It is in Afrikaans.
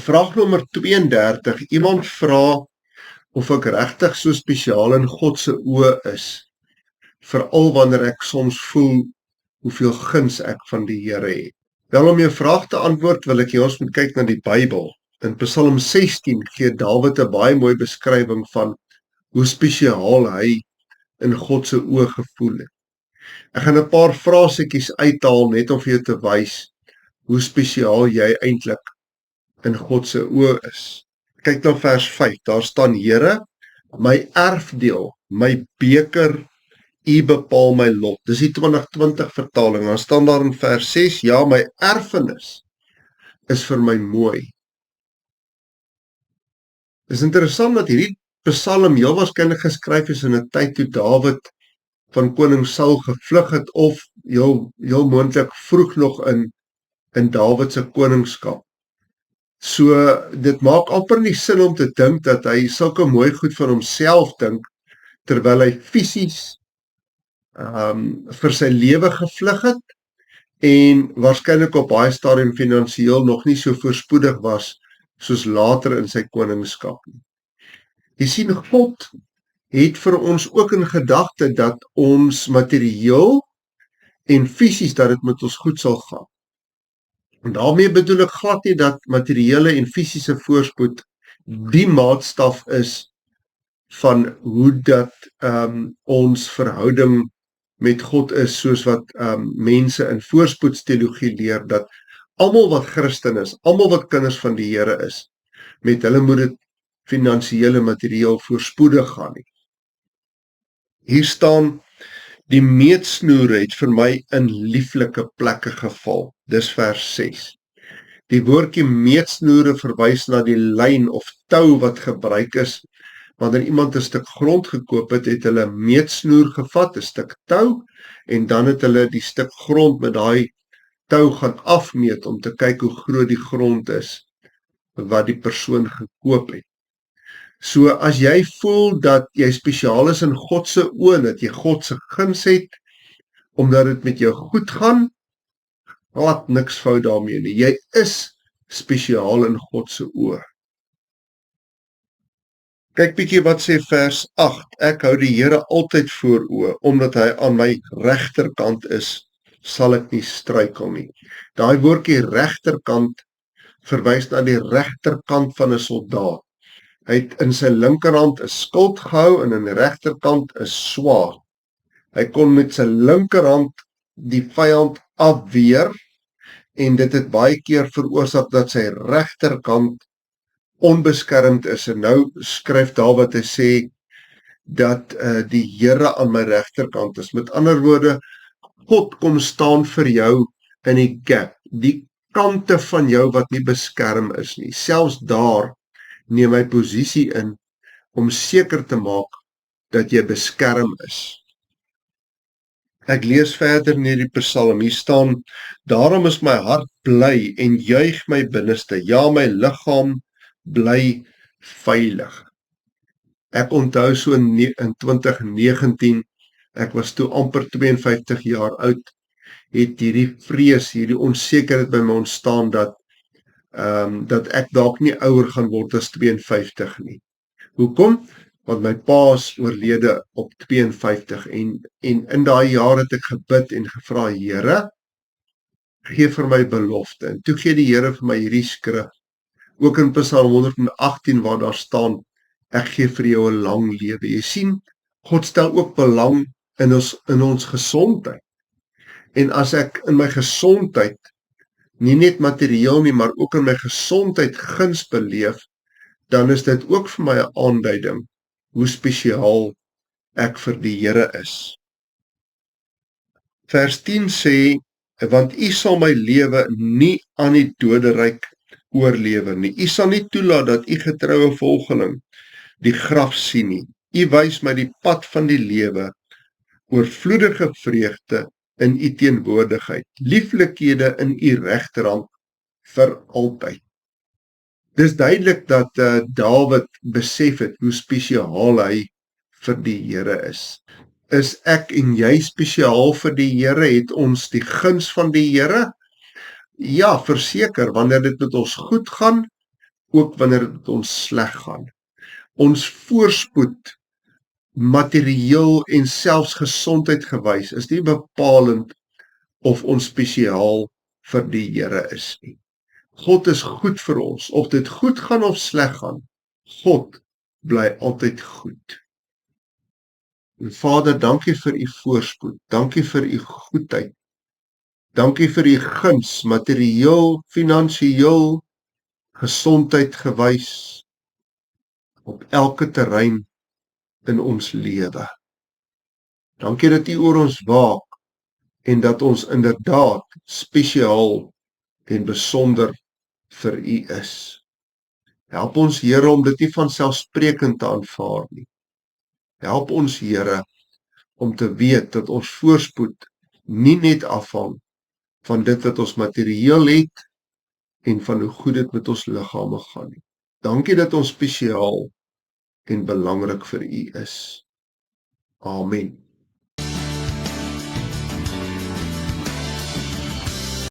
Vraag nommer 32. Iemand vra of ek regtig so spesiaal in God se oë is, veral wanneer ek soms voel hoeveel guns ek van die Here het. Wel, om jou vraag te antwoord, wil ek hê ons moet kyk na die Bybel. In Psalm 16 gee Dawid 'n baie mooi beskrywing van hoe spesiaal hy in God se oë gevoel het. Ek gaan 'n paar frasetjies uithaal net om vir jou te wys hoe spesiaal jy eintlik in God se oë is. Kyk na vers 5, daar staan: Here, my erfdeel, my beker, U bepaal my lot. Dis die 2020 vertaling. Dan staan daar in vers 6, ja, my erfenis is vir my mooi. Dis interessant dat hierdie Psalm heel waarskynlik geskryf is in 'n tyd toe Dawid van koning Saul gevlug het, of heel moontlik vroeg nog in Dawid se koningskap. So dit maak amper nie sin om te dink dat hy sulke mooi goed van homself dink terwyl hy fisies vir sy lewe gevlug het en waarskynlik op baie stadium finansiëel nog nie so voorspoedig was soos later in sy koningskap nie. Jy sien, God het vir ons ook in gedagte dat ons materieel en fisies dat dit met ons goed sal gaan. En daarmee bedoel ek glad nie dat materiële en fisiese voorspoed die maatstaf is van hoe dat ons verhouding met God is, soos wat mense in voorspoedsteologie leer, dat almal wat Christen is, almal wat kinders van die Here is, met hulle moet dit finansiële materieel voorspoedig gaan nie. Hier staan: die meetsnoere het vir my in lieflike plekke geval. Dis vers 6. Die woordjie meetsnoere verwys na die lyn of tou wat gebruik is. Wanneer iemand 'n stuk grond gekoop het, het hulle 'n meetsnoer gevat, 'n stuk tou, en dan het hulle die stuk grond met daai tou gaan afmeet om te kyk hoe groot die grond is wat die persoon gekoop het. So as jy voel dat jy spesiaal is in God se oë, dat jy God se guns het, omdat dit met jou goed gaan, glad niks fout daarmee nie. Jy is spesiaal in God se oë. Kyk bietjie wat sê vers 8. Ek hou die Here altyd voor oë, omdat hy aan my regterkant is, sal ek nie struikel nie. Daai woordjie regterkant verwys na die regterkant van 'n soldaat. Hy het in sy linkerhand 'n skild gehou en in die regterkant 'n swaard. Hy kon met sy linkerhand die vyand afweer, en dit het baie keer veroorsaak dat sy regterkant onbeskermd is. En nou skryf Dawid, hy sê dat die Here aan my regterkant is. Met ander woorde, God kom staan vir jou in die gap, die kante van jou wat nie beskerm is nie. Selfs daar neem hy posisie in om seker te maak dat jy beskerm is. Ek lees verder in hierdie Psalm. Hier staan: daarom is my hart bly en juig my binneste, ja, my liggaam bly veilig. Ek onthou so in 2019, ek was toe amper 52 jaar oud, het hierdie vrees, hierdie onsekerheid by my ontstaan dat ek dalk nie ouer gaan word as 52 nie. Hoekom? Want my pa is oorlede op 52 en in daai jaar het ek gebid en gevra: Here, gee vir my belofte. En toe gee die Here vir my hierdie skrif, ook in Psalm 118 waar daar staan: ek gee vir jou 'n lang lewe. Jy sien, God stel ook belang in ons gesondheid. En as ek in my gesondheid, nie net materieel nie, maar ook in my gesondheid guns beleef, dan is dit ook vir my 'n aanduiding hoe spesiaal ek vir die Here is. Vers 10 sê: want U sal my lewe nie aan die doderyk oorlewer nie. U sal nie toelaat dat U getroue volgeling die graf sien nie. U wys my die pad van die lewe, oorvloedige vreugde in U teenwoordigheid, lieflikhede in U regterhand vir altyd. Dis duidelik dat Dawid besef het hoe spesiaal hy vir die Here is. Is ek en jy spesiaal vir die Here? Het ons die guns van die Here? Ja, verseker, wanneer dit met ons goed gaan, ook wanneer dit ons sleg gaan. Ons voorspoed, materieel en selfs gesondheid gewys, is nie bepalend of ons spesiaal vir die Here is nie. God is goed vir ons, of dit goed gaan of sleg gaan. God bly altyd goed. En Vader, dankie vir u voorspoed, dankie vir u goedheid, dankie vir u guns, materieel, finansiëel, gesondheid gewys, op elke terrein in ons lewe. Dankie dat u oor ons waak, en dat ons inderdaad spesiaal en besonder vir u is. Help ons, Here, om dit nie vanselfsprekend te aanvaar nie. Help ons, Here, om te weet dat ons voorspoed nie net afhang van dit wat ons materieel het en van hoe goed dit met ons liggame gaan nie. Dankie dat ons spesiaal en belangrik vir u is. Amen.